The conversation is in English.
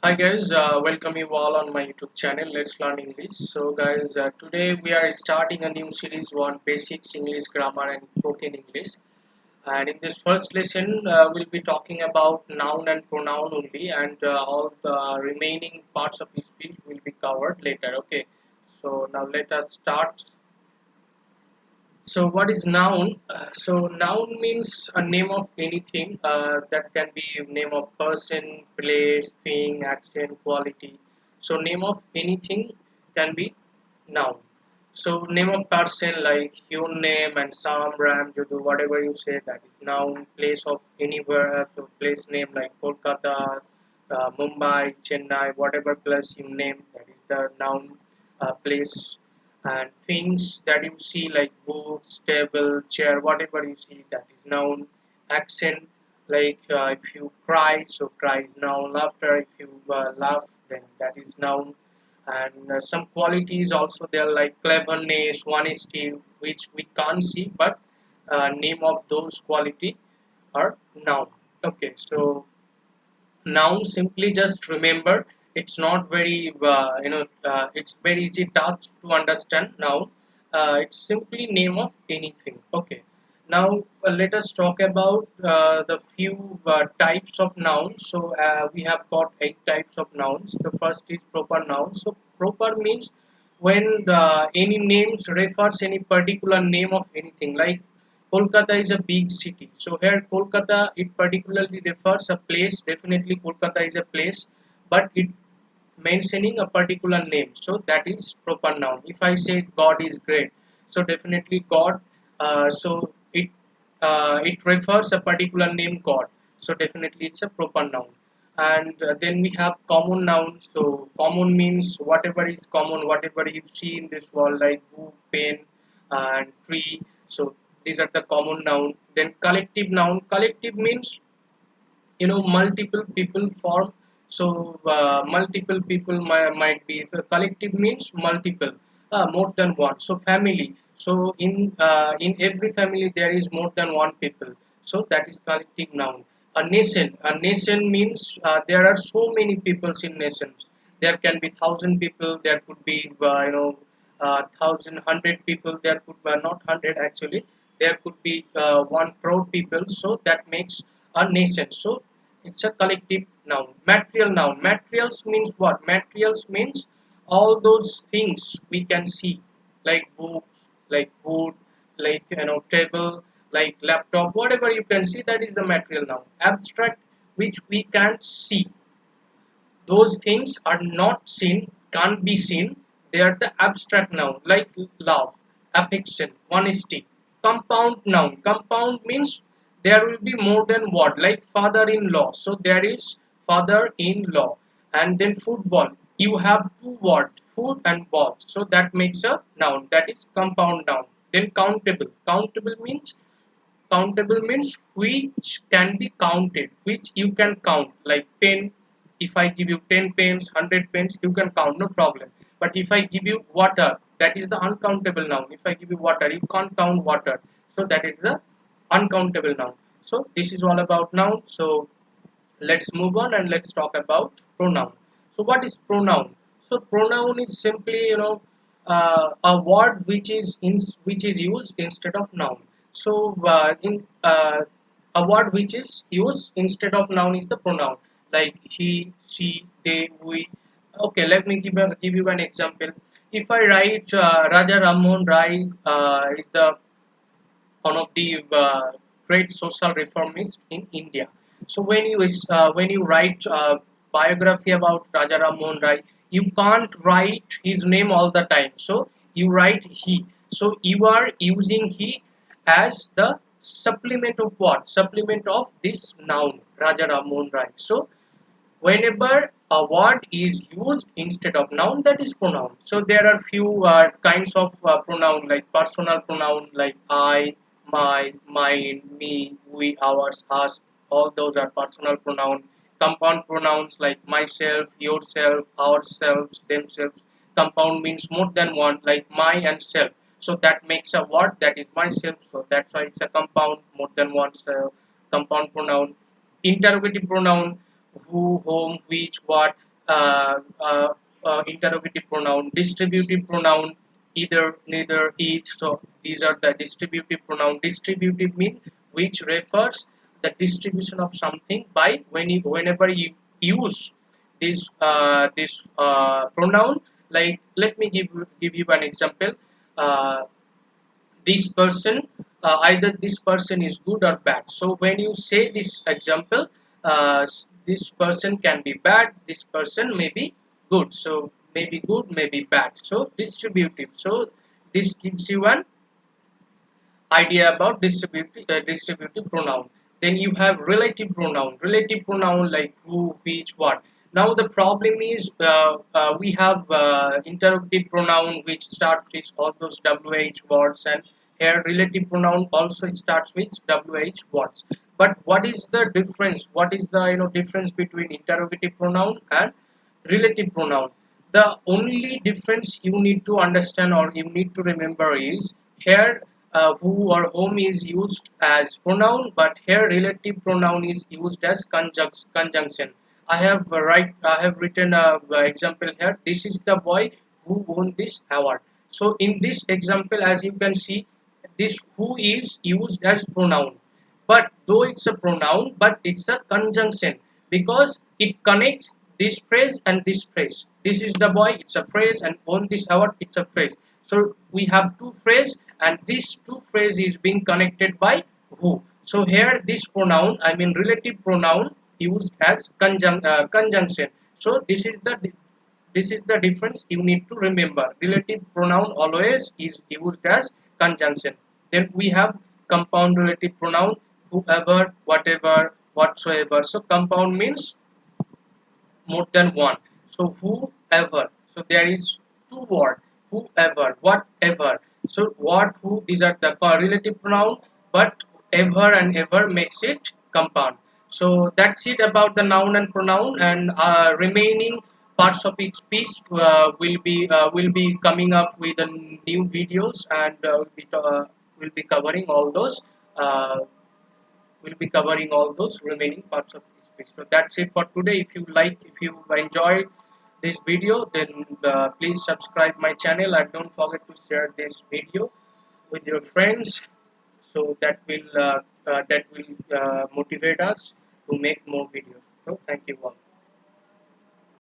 Hi guys, welcome you all on my YouTube channel. Let's learn English. So guys, today we are starting a new series on basics English grammar and spoken English. And in this first lesson, we'll be talking about noun and pronoun only, and all the remaining parts of the speech will be covered later. Okay. So now let us start. So what is noun? So noun means a name of anything that can be name of person, place, thing, action, quality. So name of anything can be noun. So name of person like your name and Sam, Ram, Judu, whatever you say that is noun. Place of anywhere, so place name like Kolkata, Mumbai, Chennai, whatever place you name that is the noun place, and things that you see like books, table, chair, whatever you see that is noun. Accent like if you cry, so cry is noun. Laughter, if you laugh, then that is noun. And some qualities also there like cleverness, honesty, which we can't see, but name of those quality are noun. Okay, so noun simply just remember, it's not very it's very easy task to understand. Noun, it's simply name of anything. Okay, now let us talk about the few types of nouns. So we have got 8 types of nouns. The first is proper noun. So proper means when any names refers any particular name of anything, like Kolkata is a big city. So here Kolkata, it particularly refers a place. Definitely Kolkata is a place, but it mentioning a particular name. So that is proper noun. If I say God is great, so definitely God. So it refers a particular name God. So definitely it's a proper noun. And then we have common nouns. So common means whatever is common, whatever you see in this world, like book, pen, and tree. So these are the common noun. Then collective noun. Collective means multiple people form. So multiple people might be, collective means multiple, more than one. So family, so in every family there is more than one people. So that is collective noun. A nation means there are so many peoples in nations. There can be 1,000 people, there could be 1,000 people, there could be not 100 actually, there could be 1 crore people. So that makes a nation. So it's a collective noun. Material noun. Materials means what? Materials means all those things we can see, like books, like wood, like table, like laptop, whatever you can see, that is the material noun. Abstract, which we can't see, those things are not seen, can't be seen. They are the abstract noun, like love, affection, honesty. Compound noun. Compound means there will be more than one, like father-in-law. So there is father-in-law. And then football. You have 2 words, food and ball. So that makes a noun. That is compound noun. Then countable. Countable means which can be counted, which you can count, like pen. If I give you 10 pens, 100 pens, you can count, no problem. But if I give you water, that is the uncountable noun. If I give you water, you can't count water. So that is the uncountable noun. So this is all about noun. So let's move on and let's talk about pronoun. So what is pronoun? So pronoun is simply a word which is used instead of noun. So in a word which is used instead of noun is the pronoun, like he, she, they, we. Okay, let me give you an example. If I write Raja Rammohn Rai is the one of the great social reformists in India. So when you write biography about Raja Ram Mohan Rai, you can't write his name all the time. So you write he. So you are using he as the supplement of what? Supplement of this noun Raja Ram Mohan Rai. So whenever a word is used instead of noun, that is pronoun. So there are few kinds of pronoun, like personal pronoun like I, my, mine, me, we, ours, us. All those are personal pronoun. Compound pronouns like myself, yourself, ourselves, themselves. Compound means more than one, like my and self. So that makes a word, that is myself. So that's why it's a compound, more than one compound pronoun. Interrogative pronoun: who, whom, which, what. interrogative pronoun, distributive pronoun, either, neither, each. So these are the distributive pronoun. Distributive mean which refers the distribution of something by whenever you use this pronoun. Like, let me give you an example. Uh, this person, either this person is good or bad. So when you say this example, this person can be bad, this person may be good. So maybe good, maybe bad. So distributive. So this gives you an idea about distributive pronoun. Then you have relative pronoun. Relative pronoun like who, which, what. Now the problem is we have interrogative pronoun which starts with all those wh words, and here relative pronoun also starts with wh words. But what is the difference? What is the difference between interrogative pronoun and relative pronoun? The only difference you need to understand or you need to remember is here who or whom is used as pronoun, but here relative pronoun is used as conjunction. I have written a example here. This is the boy who won this award. So in this example, as you can see, this who is used as pronoun, but though it's a pronoun, but it's a conjunction because it connects this phrase and this phrase. This is the boy, it's a phrase, and on this award, it's a phrase. So we have two phrases, and this two phrase is being connected by who. So here this pronoun, I mean relative pronoun, used as conjunction. So this is the difference you need to remember. Relative pronoun always is used as conjunction. Then we have compound relative pronoun, whoever, whatever, whatsoever. So compound means more than one. So whoever. So there is two word, whoever, whatever. So what, who, these are the relative pronoun, but ever and ever makes it compound. So that's it about the noun and pronoun, and remaining parts of each piece will be coming up with the new videos, and will be covering all those. Uh, will be covering all those remaining parts of this space. So that's it for today. If you enjoyed this video, then please subscribe my channel, and don't forget to share this video with your friends, so that will motivate us to make more videos. So thank you all.